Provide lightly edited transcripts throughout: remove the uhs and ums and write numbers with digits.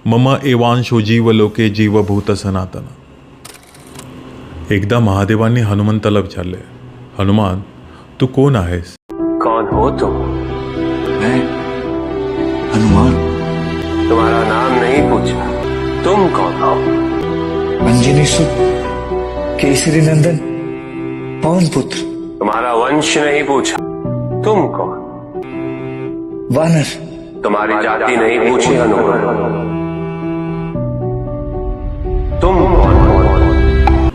मम एवांशो जीवलोके जीवभूत सनातन. एकदा महादेवांनी हनुमंताला विचारले, हनुमान, तू कोण आहेस? कौन हो तुम? मैं हनुमान. तुम्हारा नाम नहीं पूछा, तुम कौन हो? अंजनी सुत, केसरी नंदन, पवन पुत्र. तुम्हारा वंश नहीं पूछा, तुम कौन? वानर. तुम्हारी जाति नहीं पूछी हनुमान, तुम कौन हो?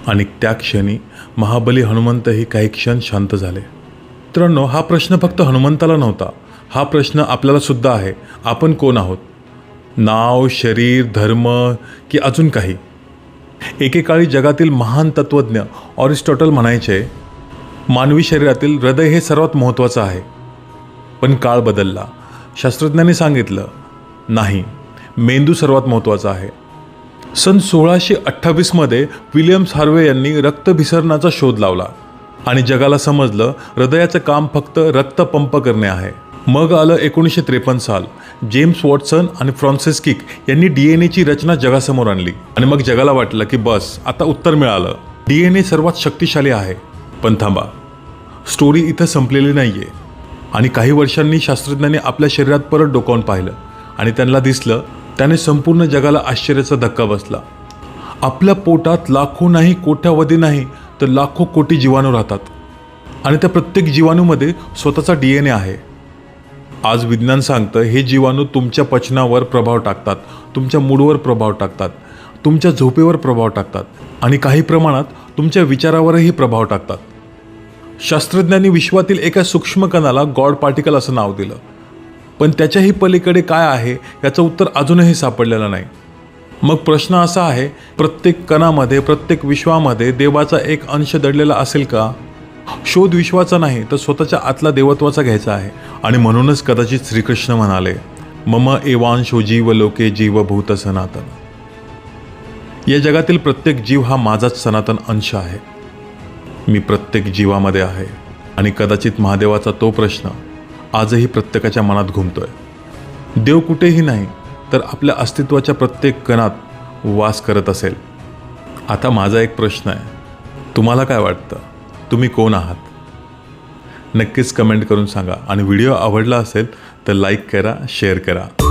आणि त्या क्षणी महाबली हनुमंतही काही क्षण शांत झाले. मित्रांनो, हा प्रश्न फक्त हनुमंताला नव्हता, हा प्रश्न आपल्याला सुद्धा आहे. आपण कोण आहोत? नाव, शरीर, धर्म की अजून काही? एकेकाळी जगातील महान तत्त्वज्ञ ऑरिस्टॉटल म्हणायचे, मानवी शरीरातील हृदय हे सर्वात महत्त्वाचं आहे. पण काळ बदलला. शास्त्रज्ञांनी सांगितलं, नाही, मेंदू सर्वात महत्त्वाचा आहे. सन 1628मध्ये विलियम्स हार्वे यांनी रक्तभिसरणाचा शोध लावला आणि जगाला समजलं हृदयाचं काम फक्त रक्त पंप करणे आहे. मग आलं 1953 साल. जेम्स वॉटसन आणि फ्रान्सिस किक यांनी DNAची रचना जगासमोर आणली आणि मग जगाला वाटलं की बस, आता उत्तर मिळालं, DNA सर्वात शक्तिशाली आहे. पण थांबा, स्टोरी इथं संपलेली नाही आहे. आणि काही वर्षांनी शास्त्रज्ञांनी आपल्या शरीरात परत डोकावून पाहिलं आणि त्यांना दिसलं, त्याने संपूर्ण जगाला आश्चर्याचा धक्का बसला. आपल्या पोटात लाखो नाही, कोट्यावधी नाही, तर लाखो कोटी जीवाणू राहतात आणि त्या प्रत्येक जीवाणूमध्ये स्वतःचा DNA आहे. आज विज्ञान सांगतं, हे जीवाणू तुमच्या पचनावर प्रभाव टाकतात, तुमच्या मूडवर प्रभाव टाकतात, तुमच्या झोपेवर प्रभाव टाकतात आणि काही प्रमाणात तुमच्या विचारावरही प्रभाव टाकतात. शास्त्रज्ञांनी विश्वातील एका सूक्ष्म कणाला गॉड पार्टिकल असं नाव दिलं. पण त्याच्याही पलीकडे काय आहे याचं उत्तर अजूनही सापडलेलं नाही. मग प्रश्न असा आहे, प्रत्येक कणामध्ये, प्रत्येक विश्वामध्ये देवाचा एक अंश दडलेला असेल का? शोध विश्वाचा नाही, तर स्वतःच्या आतला देवत्वाचा घ्यायचा आहे. आणि म्हणूनच कदाचित श्रीकृष्ण म्हणाले, मम एवांशो जीवलोके जीवभूत सनातन. या जगातील प्रत्येक जीव हा माझाच सनातन अंश आहे. मी प्रत्येक जीवामध्ये आहे. आणि कदाचित महादेवाचा तो प्रश्न आजही प्रत्येकाच्या मनात घुमतोय. देव कुठेही नाही, तर आपल्या अस्तित्वाच्या प्रत्येक कणात वास करत असेल. आता माझा एक प्रश्न आहे, तुम्हाला काय वाटतं? तुम्ही कोण आहात? नक्कीच कमेंट करून सांगा आणि व्हिडिओ आवडला असेल तर लाईक करा, शेअर करा.